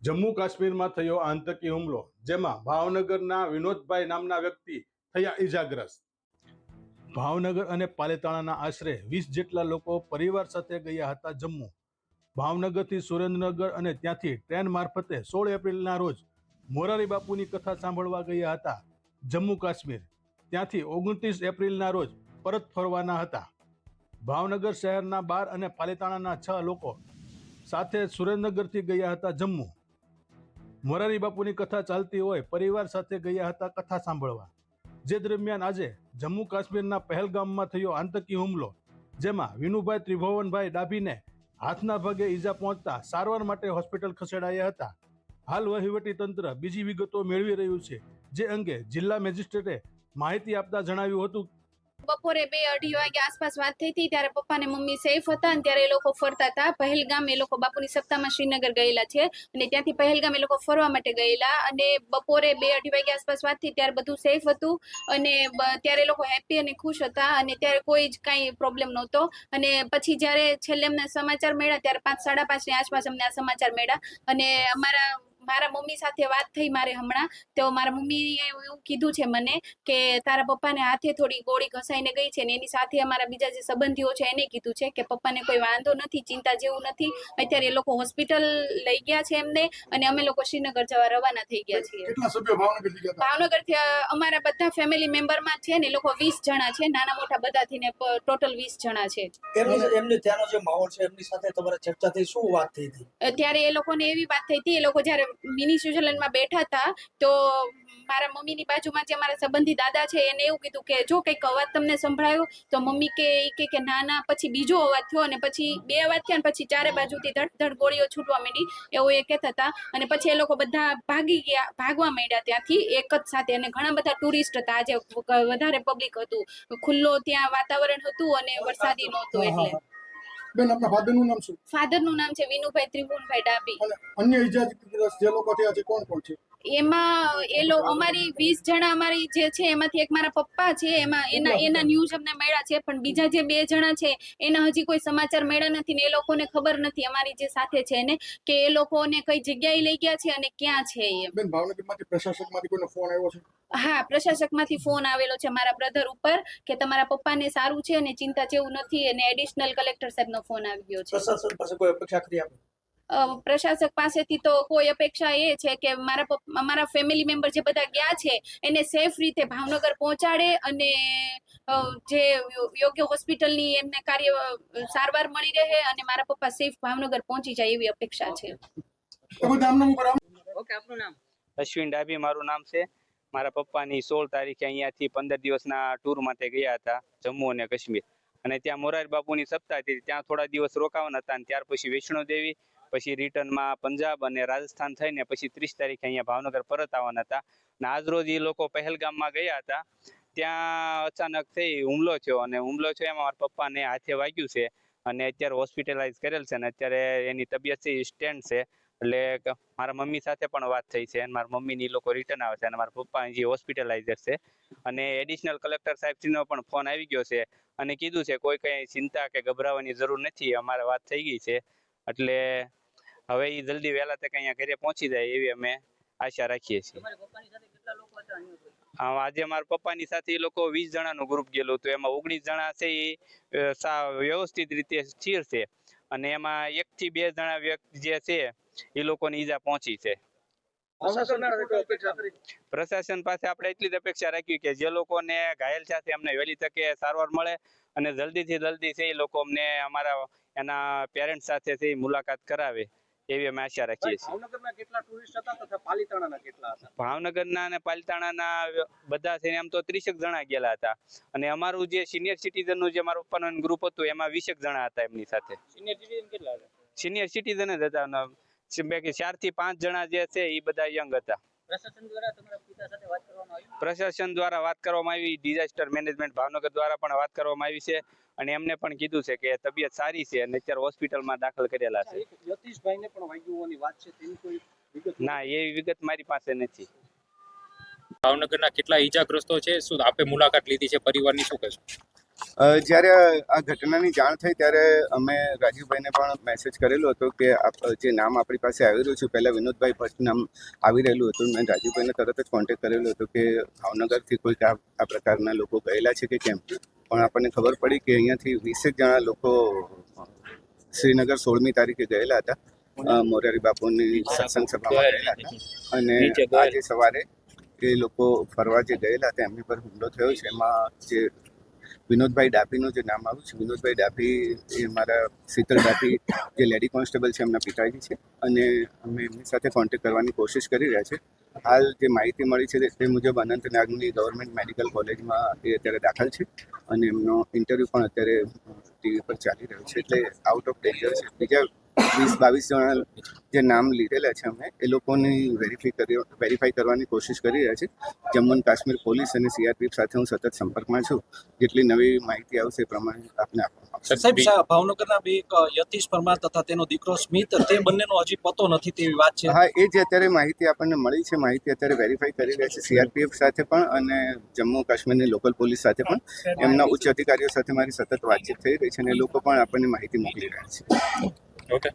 જમ્મુ કાશ્મીરમાં થયો આતંકી હુમલો, જેમાં ભાવનગરના વિનોદભાઈ નામના વ્યક્તિ થયા ઈજાગ્રસ્ત. ભાવનગર અને પાલિતાણાના આશરે 20 જેટલા લોકો પરિવાર સાથે ગયા હતા જમ્મુ. ભાવનગરથી સુરેન્દ્રનગર અને ત્યાંથી ટ્રેન મારફતે 16 એપ્રિલના રોજ મોરારી બાપુની કથા સાંભળવા ગયા હતા જમ્મુ કાશ્મીર. ત્યાંથી 29 એપ્રિલના રોજ પરત ફરવાના હતા. ભાવનગર શહેરના 12 અને પાલિતાણાના 6 લોકો સાથે સુરેન્દ્રનગરથી ગયા હતા જમ્મુ. મોરારી બાપુની કથા ચાલતી હોય પરિવાર સાથે ગયા હતા કથા સાંભળવા. જે દરમિયાન આજે જમ્મુ કાશ્મીરના પહેલગામમાં થયો આતંકી હુમલો, જેમાં વિનુભાઈ ત્રિભુવનભાઈ ડાભીને હાથના ભાગે ઈજા પહોંચતા સારવાર માટે હોસ્પિટલ ખસેડાયા હતા. હાલ વહીવટી તંત્ર બીજી વિગતો મેળવી રહ્યું છે, જે અંગે જિલ્લા મેજિસ્ટ્રેટે માહિતી આપતા જણાવ્યું હતું. બપોરે 2-2:30 વાગે આસપાસ વાત થઈ હતી ત્યારે પપ્પા ને મમ્મી સેફ હતા અને ત્યારે એ લોકો ફરતા હતા પહેલગામ. એ લોકો બાપુની સપ્તાહમાં શ્રીનગર ગયેલા છે અને ત્યાંથી પહેલગામ એ લોકો ફરવા માટે ગયેલા અને બપોરે 2-2:30 વાગે આસપાસ વાત થઈ ત્યારે બધું સેફ હતું અને ત્યારે એ લોકો હેપી અને ખુશ હતા અને ત્યારે કોઈ જ કાંઈ પ્રોબ્લેમ નહોતો. અને પછી જ્યારે છેલ્લે અમને સમાચાર મળ્યા ત્યારે 5-5:30 ની આસપાસ અમને આ સમાચાર મળ્યા અને મારા મમ્મી સાથે વાત થઈ મારે હમણાં. તો મારા મમ્મીએ એવું કીધું છે મને કે તારા પપ્પાને હાથે થોડી ગોળી ઘસાઈને ગઈ છે ને એની સાથે અમારા બીજા જે સંબંધીઓ છે એને કીધું છે કે પપ્પાને કોઈ વાંધો નથી, ચિંતા જેવું નથી. અત્યારે એ લોકો હોસ્પિટલ લઈ ગયા છે એમને અને અમે લોકો શ્રીનગર જવા રવાના થઈ ગયા છીએ. કેટલા સભ્યો ભાવનગરથી ગયા હતા? ભાવનગરથી અમારા બધા ફેમિલી મેમ્બરમાં છે ને એ લોકો 20 જણા છે, નાના મોટા બધાથી ને ટોટલ 20 જણા છે. એમને ત્યાંનો જે માહોલ છે એમની સાથે તમારે ચર્ચા થઈ, શું વાત થઈ હતી? ત્યારે એ લોકોને એવી વાત થઈ હતી, એ લોકો જ્યારે મિની સ્વિટ્ઝરલેન્ડમાં બેઠા હતા તો મારા મમ્મીની બાજુમાં જે અમારા સંબંધી દાદા છે એને એવું કીધું કે જો કંઈક અવાજ તમને સંભળાયો તો મમ્મી કે ના. પછી બીજો અવાજ થયો અને પછી 2 અવાજ થયા અને પછી ચારે બાજુથી ધડ ગોળીઓ છૂટવા માંડી એવું એ કહેતા હતા. અને પછી એ લોકો બધા ભાગવા માંડ્યા ત્યાંથી એક જ સાથે. અને ઘણા બધા ટુરિસ્ટ હતા, આજે વધારે પબ્લિક હતું, ખુલ્લો ત્યાં વાતાવરણ હતું અને વરસાદી નહોતું એટલે. બેન, આપના ફાધરનું નામ શું? ફાધરનું નામ છે વિનુભાઈ ત્રિભુવનભાઈ ડાભી. અને અન્ય ઇજાગ્રસ્ત જે લોકો થયા છે કોણ છે? એમાં અમારી 20 જણા અમારી જે છે એમાંથી એક મારા પપ્પા છે, એના ન્યૂઝ અમને મળ્યા છે, પણ બીજા જે 2 જણા છે એના હજી કોઈ સમાચાર મળ્યા નથી ને એ લોકોને ખબર નથી અમારી જે સાથે છે એને કે એ લોકોને કઈ જગ્યાએ લઈ ગયા છે અને ક્યાં છે એ. બેન, ભાવનગરમાંથી પ્રશાસકમાંથી કોઈનો ફોન આવ્યો છે? હા, પ્રશાસકમાંથી ફોન આવેલો છે મારા બ્રધર ઉપર કે તમારા પપ્પાને સારું છે અને ચિંતા જેવું નથી અને એડિશનલ કલેક્ટર સાહેબનો ફોન આવી ગયો છે. પ્રશાસન પાસે કોઈ અપેક્ષા કરી આપે? પ્રશાસક પાસેથી તો કોઈ અપેક્ષા એ છે કે મારા ફેમિલી મેમ્બર જે બધા ગયા છે એને સેફ રીતે ભાવનગર પહોંચાડે અને જે યોગ્ય હોસ્પિટલની એમને સારવાર મળી રહે અને મારા પપ્પા સેફ ભાવનગર પહોંચી જાય એવી અપેક્ષા છે. ઓકે, આપનું નામ? અશ્વિન ડાભી મારું નામ છે. મારા પપ્પાની 16 તારીખે અહીંયાથી 15 દિવસના ટૂર માટે ગયા હતા જમ્મુ અને કાશ્મીર અને ત્યાં મોરારી બાપુની સપ્તાહ હતી, ત્યાં થોડા દિવસ રોકાવાના હતા અને ત્યાર પછી વૈષ્ણોદેવી, પછી રિટર્નમાં પંજાબ અને રાજસ્થાન થઈને પછી 30 તારીખે અહીંયા ભાવનગર પરત આવવાના હતા. અને આજ રોજ એ લોકો પહેલગામમાં ગયા હતા, ત્યાં અચાનક થઈ હુમલો થયો અને હુમલો થયો એમાં મારા પપ્પાને હાથે વાગ્યું છે અને અત્યારે હોસ્પિટલાઇઝ કરેલ છે અને અત્યારે એની તબિયત છે સ્ટેન્ડ છે. એટલે મારા મમ્મી સાથે પણ વાત થઈ છે અને મારા મમ્મીની લોકો રિટર્ન આવે છે અને મારા પપ્પા જે હોસ્પિટલાઇઝર છે અને એડિશનલ કલેક્ટર સાહેબનો પણ ફોન આવી ગયો છે અને કીધું છે કોઈ કંઈ ચિંતા કે ગભરાવાની જરૂર નથી, અમારે વાત થઈ ગઈ છે. એટલે હવે એ જલ્દી વહેલા તક અહીંયા ઘરે પહોંચી જાય એવી અમે આશા રાખીએ છીએ. આજે મારા પપ્પાની સાથે એ લોકો 20 જણાનું ગ્રુપ ગયેલું હતું, એમાં 19 જણા છે એ વ્યવસ્થિત રીતે સ્થિર છે અને એમાં 1 થી 2 જણા વ્યક્તિ જે છે એ લોકોની ઈજા પહોંચી છે. પ્રશાસન પાસે આપણે એટલી જ અપેક્ષા રાખી કે જે લોકોને ઘાયલ છે અમને વહેલી તકે સારવાર મળે અને જલ્દીથી જલ્દી છે એ લોકો અમને અમારા એના પેરેન્ટ્સ સાથે મુલાકાત કરાવે એવી અમે આશા રાખીએ છીએ. ભાવનગરના કેટલા ટુરિસ્ટ હતા તથા પાલિતાણાના કેટલા હતા? ભાવનગરના અને પાલિતાણાના બધા થઈને આમ તો 30 જણા ગયેલા હતા અને અમારું જે સિનિયર સિટીઝનનું જે મારું પપ્પાનું ગ્રુપ હતું એમાં 20 જણા હતા એમની સાથે. સિનિયર સિટીઝન કેટલા હતા? સિનિયર સિટીઝન જ હતા, બાકી 4 થી 5 જણા જે છે એ બધા યંગ હતા. પ્રશાસન દ્વારા તમારા પિતા સાથે વાત કરવામાં આવી? પ્રશાસન દ્વારા વાત કરવામાં આવી, ડિઝાસ્ટર મેનેજમેન્ટ ભાવનગર દ્વારા પણ વાત કરવામાં આવી છે અને એમને પણ કીધું છે કે તબિયત સારી છે અને અત્યારે હોસ્પિટલમાં દાખલ કરેલા છે. યતીશભાઈને પણ વાગ્યું હોવાની વાત છે, તેની કોઈ વિગત? ના, એ વિગત મારી પાસે નથી. ભાવનગરના કેટલા ઈજાગ્રસ્તો છે, શું આપે મુલાકાત લીધી છે પરિવારની, શું કહેશો? જ્યારે આ ઘટનાની જાણ થઈ ત્યારે અમે રાજીવભાઈને પણ મેસેજ કરેલો હતો કે જે નામ આપણી પાસે આવી રહ્યું છે, પહેલાં વિનોદભાઈ ભટ્ટ નામ આવી રહેલું હતું. મેં રાજીવભાઈને તરત જ કોન્ટેક્ટ કરેલો હતો કે ભાવનગરથી કોઈક આ પ્રકારના લોકો ગયેલા છે કે કેમ. પણ આપણને ખબર પડી કે અહીંયાથી 20 જણા લોકો શ્રીનગર 16મી તારીખે ગયેલા હતા, મોરારી બાપુની સત્સંગ સભામાં ગયેલા હતા. અને આજે સવારે એ લોકો ફરવા જે ગયેલા હતા એમની પર હુમલો થયો છે. એમાં જે વિનોદભાઈ ડાભીનું જે નામ આવ્યું છે, વિનોદભાઈ ડાભી એ મારા શીતલ ડાભી જે લેડી કોન્સ્ટેબલ છે એમના પિતાજી છે, અને અમે એમની સાથે કોન્ટેક્ટ કરવાની કોશિશ કરી રહ્યા છે. હાલ જે માહિતી મળી છે તે મુજબ અનંતનાગની ગવર્મેન્ટ મેડિકલ કોલેજમાં એ અત્યારે દાખલ છે, અને એમનો ઇન્ટરવ્યૂ પણ અત્યારે ટીવી પર ચાલી રહ્યો છે. એટલે આઉટ ઓફ ડેન્જર છે. બીજા 20-22 જણા જે નામ લીધેલા છે અમે એ લોકોની વેરીફાઈ કરવાની કોશિશ કરી રહ્યા છે. જમ્મુ અને કાશ્મીર પોલીસ અને સીઆરપીએફ સાથે હું સતત સંપર્કમાં છું. જેટલી નવી માહિતી આવશે એ પ્રમાણે આપને આપવામાં આવશે. સાહેબ, ભાવનગરના બે એક યતીશ પરમાર તથા તેનો દીકરો સ્મિત, તે બંનેનો હજી પતો નથી તેવી વાત છે. હા, એ જે અત્યારે માહિતી આપણને મળી છે, માહિતી અત્યારે વેરીફાઈ કરી રહ્યા છે સીઆરપીએફ સાથે પણ અને જમ્મુ કાશ્મીરની લોકલ પોલીસ સાથે પણ. એમના ઉચ્ચ અધિકારીઓ સાથે મારી સતત વાતચીત થઈ રહી છે અને એ લોકો પણ આપણને માહિતી મોકલી રહ્યા છે. ઓકે.